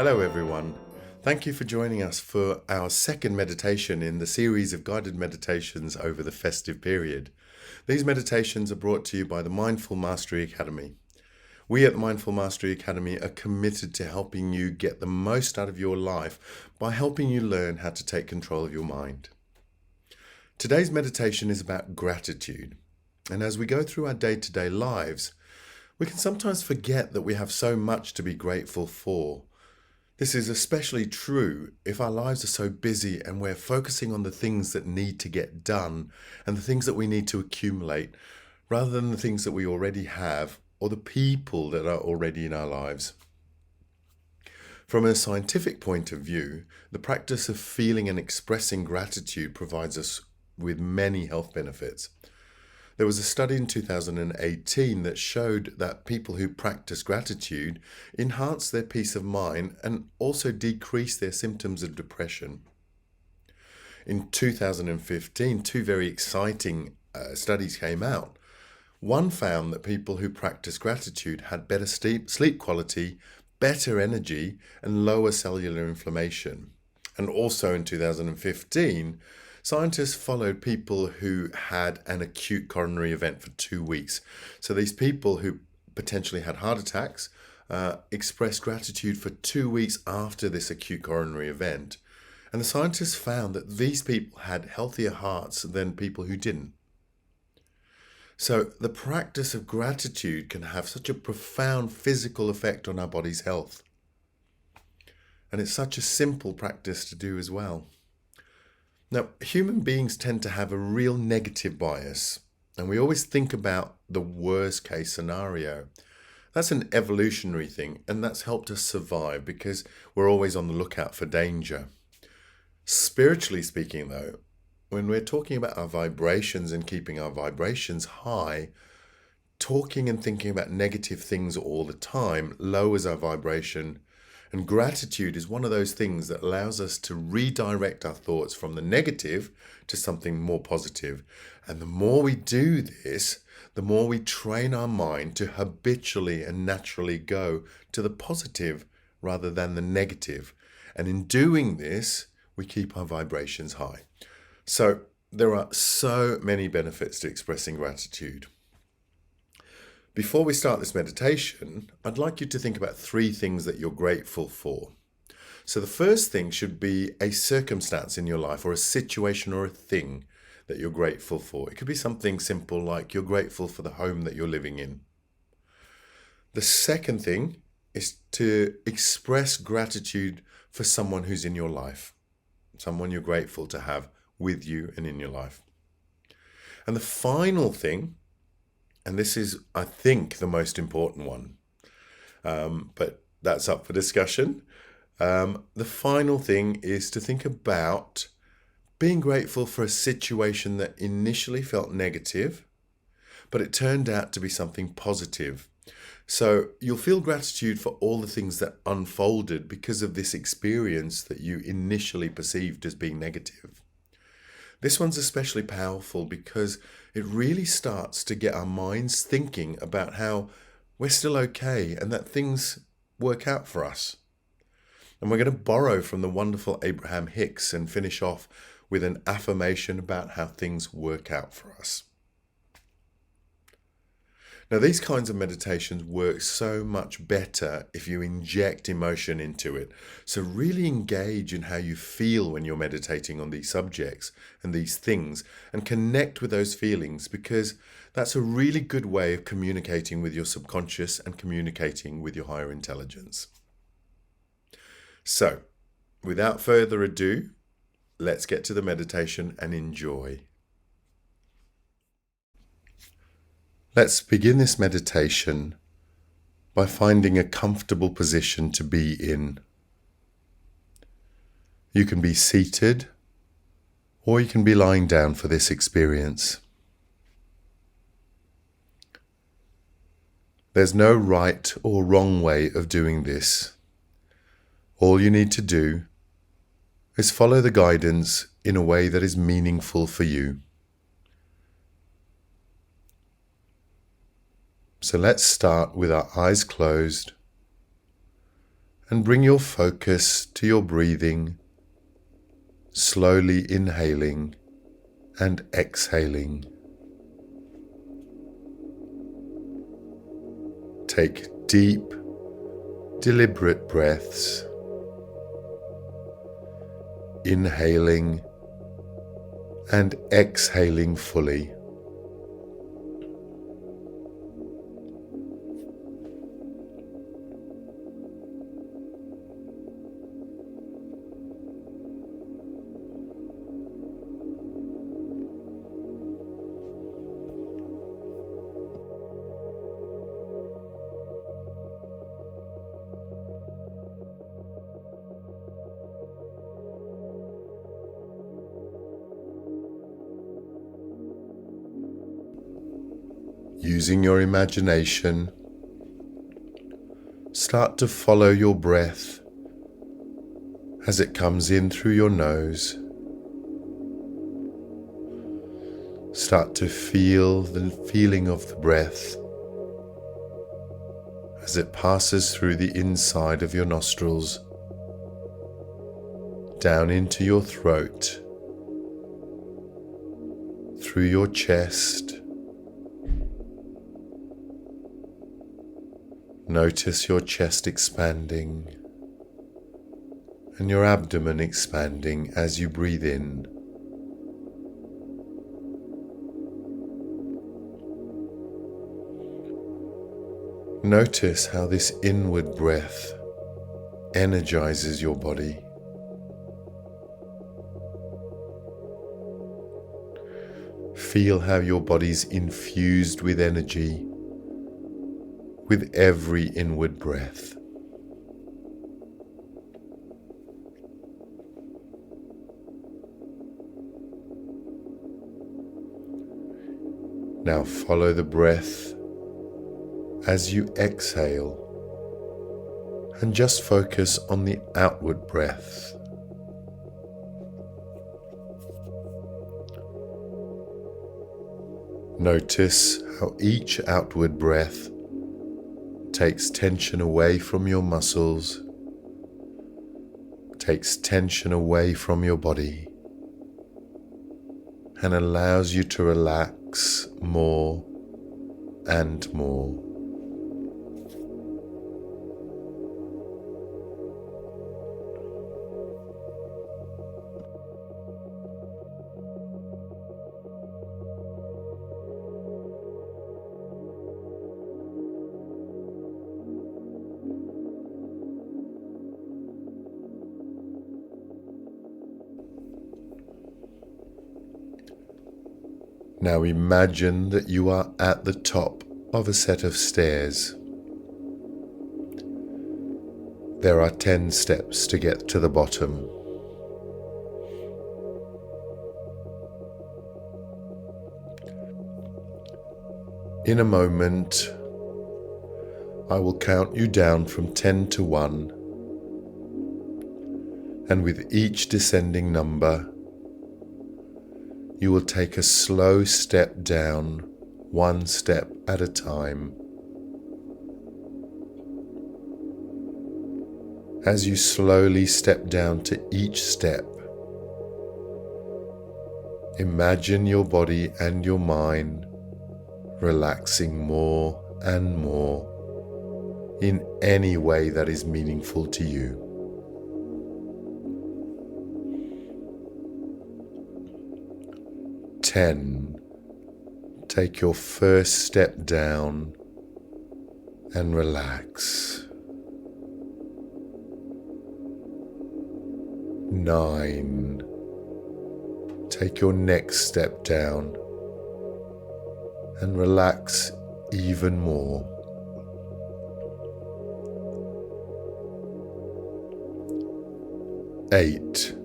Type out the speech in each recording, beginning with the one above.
Hello, everyone. Thank you for joining us for our second meditation in the series of guided meditations over the festive period. These meditations are brought to you by the Mindful Mastery Academy. We at the Mindful Mastery Academy are committed to helping you get the most out of your life by helping you learn how to take control of your mind. Today's meditation is about gratitude. And as we go through our day-to-day lives, we can sometimes forget that we have so much to be grateful for. This is especially true if our lives are so busy and we're focusing on the things that need to get done and the things that we need to accumulate rather than the things that we already have or the people that are already in our lives. From a scientific point of view, the practice of feeling and expressing gratitude provides us with many health benefits. There was a study in 2018 that showed that people who practice gratitude enhance their peace of mind and also decrease their symptoms of depression. In 2015, two very exciting studies came out. One found that people who practice gratitude had better sleep quality, better energy, and lower cellular inflammation. And also in 2015, scientists followed people who had an acute coronary event for 2 weeks. So these people who potentially had heart attacks expressed gratitude for 2 weeks after this acute coronary event. And the scientists found that these people had healthier hearts than people who didn't. So the practice of gratitude can have such a profound physical effect on our body's health. And it's such a simple practice to do as well. Now, human beings tend to have a real negative bias, and we always think about the worst case scenario. That's an evolutionary thing, and that's helped us survive because we're always on the lookout for danger. Spiritually speaking, though, when we're talking about our vibrations and keeping our vibrations high, talking and thinking about negative things all the time lowers our vibration. And gratitude is one of those things that allows us to redirect our thoughts from the negative to something more positive. And the more we do this, the more we train our mind to habitually and naturally go to the positive rather than the negative. And in doing this, we keep our vibrations high. So there are so many benefits to expressing gratitude. Before we start this meditation, I'd like you to think about 3 things that you're grateful for. So the first thing should be a circumstance in your life or a situation or a thing that you're grateful for. It could be something simple like you're grateful for the home that you're living in. The second thing is to express gratitude for someone who's in your life, someone you're grateful to have with you and in your life. And the final thing, and this is, I think, the most important one, but that's up for discussion. The final thing is to think about being grateful for a situation that initially felt negative, but it turned out to be something positive. So you'll feel gratitude for all the things that unfolded because of this experience that you initially perceived as being negative. This one's especially powerful because it really starts to get our minds thinking about how we're still okay and that things work out for us. And we're going to borrow from the wonderful Abraham Hicks and finish off with an affirmation about how things work out for us. Now, these kinds of meditations work so much better if you inject emotion into it. So really engage in how you feel when you're meditating on these subjects and these things and connect with those feelings, because that's a really good way of communicating with your subconscious and communicating with your higher intelligence. So, without further ado, let's get to the meditation and enjoy. Let's begin this meditation by finding a comfortable position to be in. You can be seated or you can be lying down for this experience. There's no right or wrong way of doing this. All you need to do is follow the guidance in a way that is meaningful for you. So let's start with our eyes closed and bring your focus to your breathing, slowly inhaling and exhaling. Take deep, deliberate breaths, inhaling and exhaling fully. Using your imagination, start to follow your breath as it comes in through your nose. Start to feel the feeling of the breath as it passes through the inside of your nostrils, down into your throat, through your chest. Notice your chest expanding and your abdomen expanding as you breathe in. Notice how this inward breath energizes your body. Feel how your body's infused with energy with every inward breath. Now follow the breath as you exhale and just focus on the outward breath. Notice how each outward breath takes tension away from your muscles, takes tension away from your body, and allows you to relax more and more. Now imagine that you are at the top of a set of stairs. There are 10 steps to get to the bottom. In a moment, I will count you down from 10 to 1, and with each descending number, you will take a slow step down, one step at a time. As you slowly step down to each step, imagine your body and your mind relaxing more and more in any way that is meaningful to you. 10. Take your first step down and relax. 9. Take your next step down and relax even more. 8.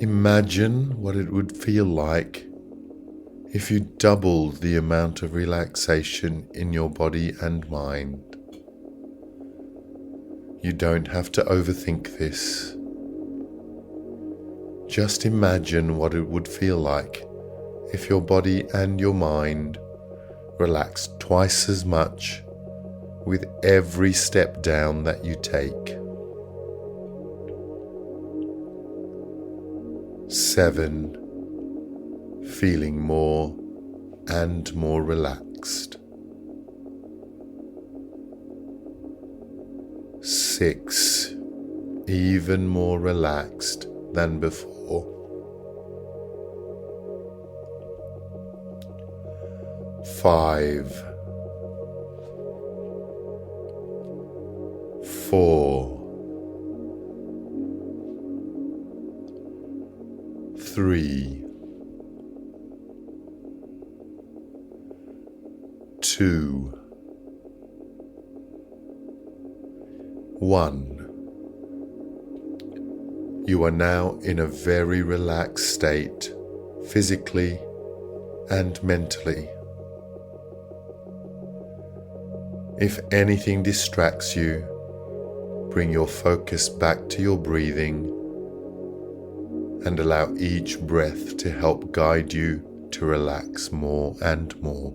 Imagine what it would feel like if you doubled the amount of relaxation in your body and mind. You don't have to overthink this. Just imagine what it would feel like if your body and your mind relaxed twice as much with every step down that you take. 7. Feeling more and more relaxed. 6. Even more relaxed than before. 5. 4. 3. 2. 1. You are now in a very relaxed state, physically and mentally. If anything distracts you, bring your focus back to your breathing and allow each breath to help guide you to relax more and more.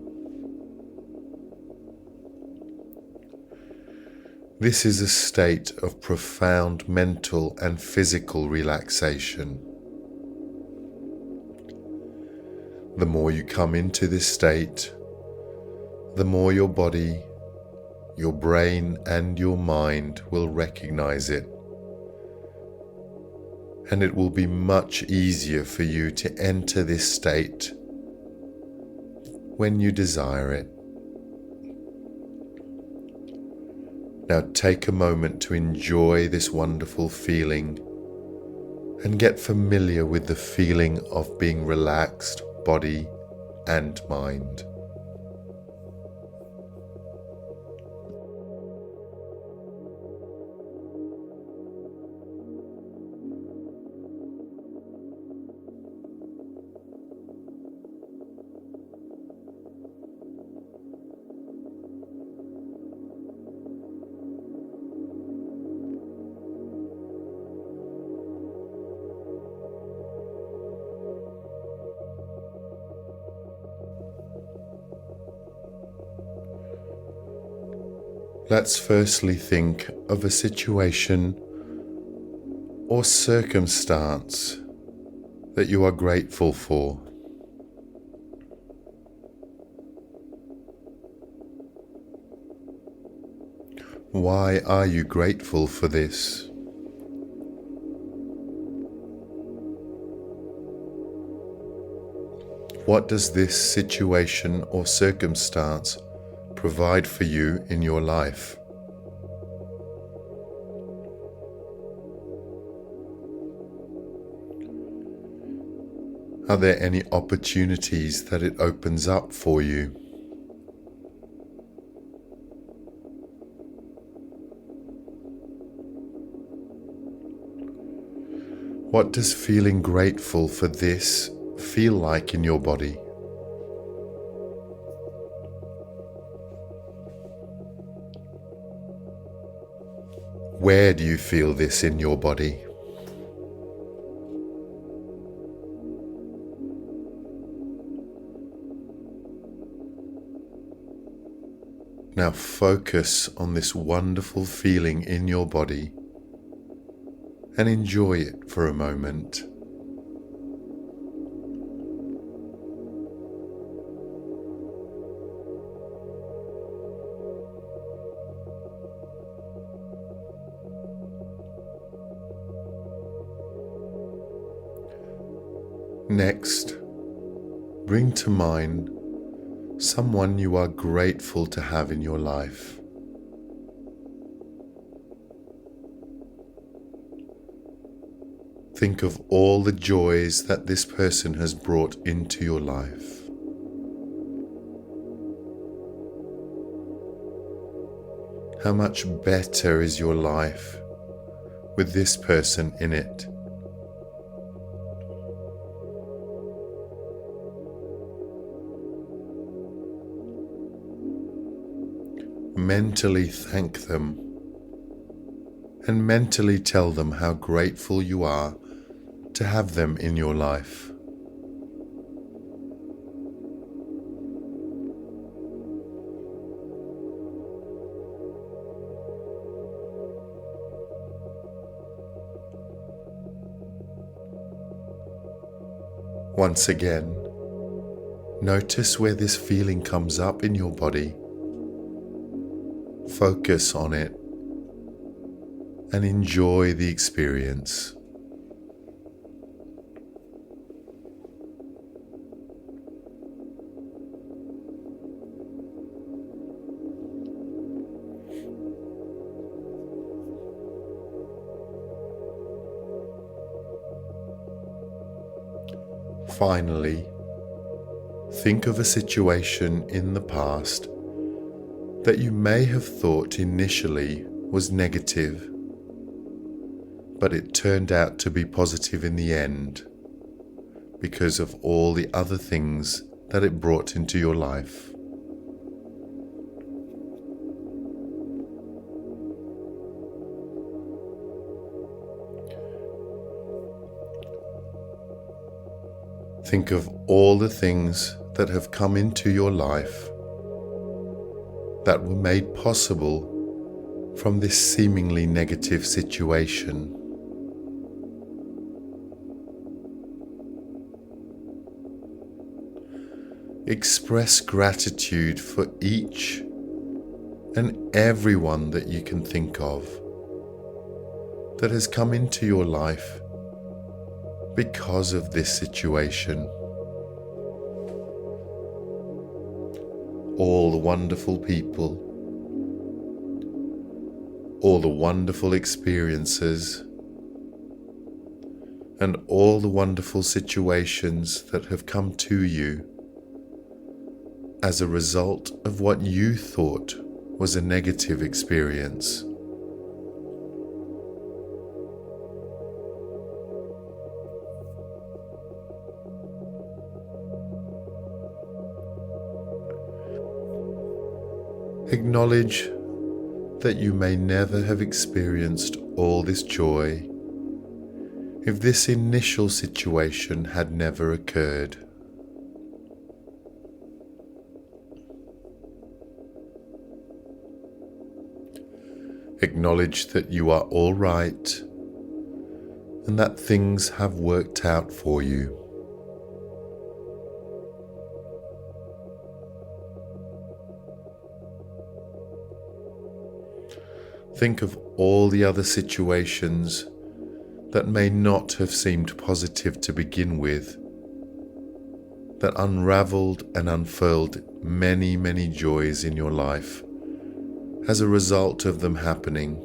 This is a state of profound mental and physical relaxation. The more you come into this state, the more your body, your brain, and your mind will recognize it. And it will be much easier for you to enter this state when you desire it. Now take a moment to enjoy this wonderful feeling and get familiar with the feeling of being relaxed, body and mind. Let's firstly think of a situation or circumstance that you are grateful for. Why are you grateful for this? What does this situation or circumstance provide for you in your life? Are there any opportunities that it opens up for you? What does feeling grateful for this feel like in your body? Where do you feel this in your body? Now focus on this wonderful feeling in your body and enjoy it for a moment. Next, bring to mind someone you are grateful to have in your life. Think of all the joys that this person has brought into your life. How much better is your life with this person in it? Mentally thank them and mentally tell them how grateful you are to have them in your life. Once again, notice where this feeling comes up in your body. Focus on it and enjoy the experience. Finally, think of a situation in the past that you may have thought initially was negative, but it turned out to be positive in the end because of all the other things that it brought into your life. Think of all the things that have come into your life that were made possible from this seemingly negative situation. Express gratitude for each and everyone that you can think of that has come into your life because of this situation. All the wonderful people, all the wonderful experiences, and all the wonderful situations that have come to you as a result of what you thought was a negative experience. Acknowledge that you may never have experienced all this joy if this initial situation had never occurred. Acknowledge that you are all right and that things have worked out for you. Think of all the other situations that may not have seemed positive to begin with, that unraveled and unfurled many, many joys in your life as a result of them happening.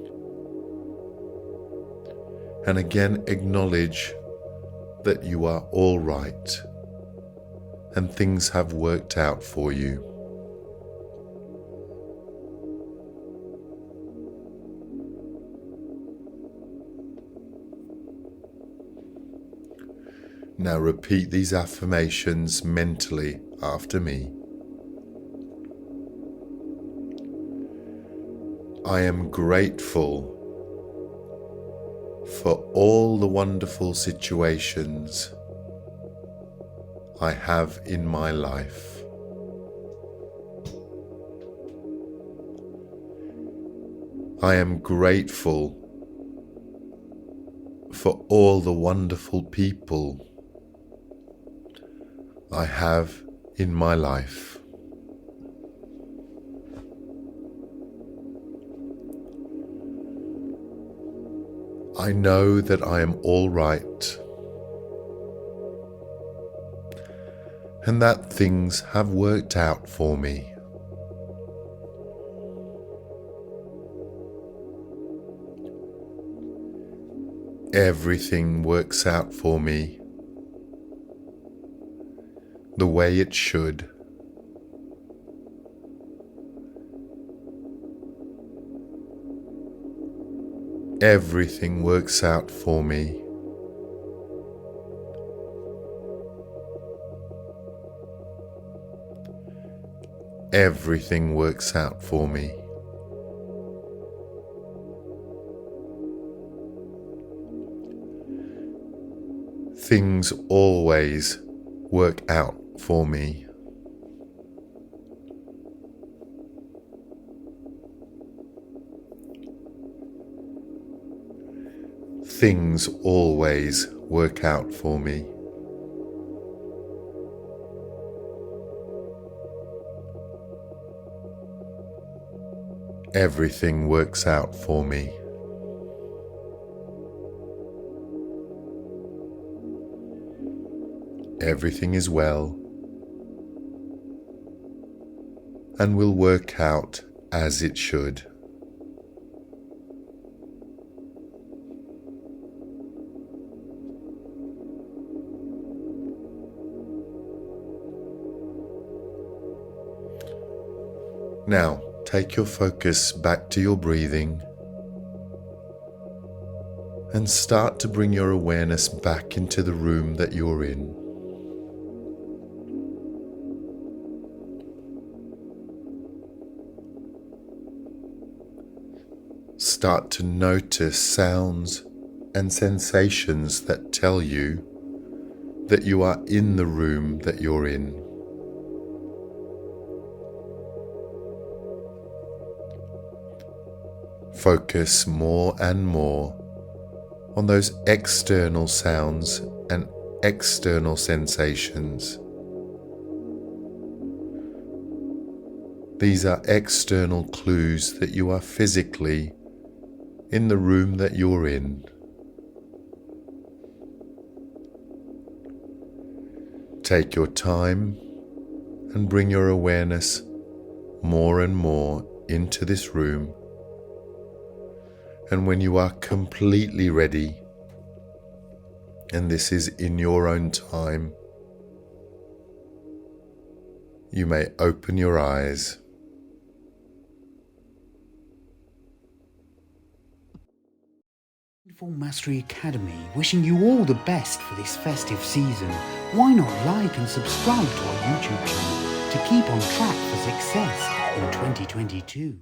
And again, acknowledge that you are all right and things have worked out for you. Now repeat these affirmations mentally after me. I am grateful for all the wonderful situations I have in my life. I am grateful for all the wonderful people I have in my life. I know that I am all right and that things have worked out for me. Everything works out for me the way it should. Everything works out for me Everything works out for me. Things always work out for me. Things always work out for me. Everything works out for me. Everything is well and will work out as it should. Now, take your focus back to your breathing and start to bring your awareness back into the room that you're in. Start to notice sounds and sensations that tell you that you are in the room that you're in. Focus more and more on those external sounds and external sensations. These are external clues that you are physically in the room that you're in. Take your time and bring your awareness more and more into this room. And when you are completely ready, and this is in your own time, you may open your eyes. Mastery Academy, wishing you all the best for this festive season. Why not like and subscribe to our YouTube channel to keep on track for success in 2022?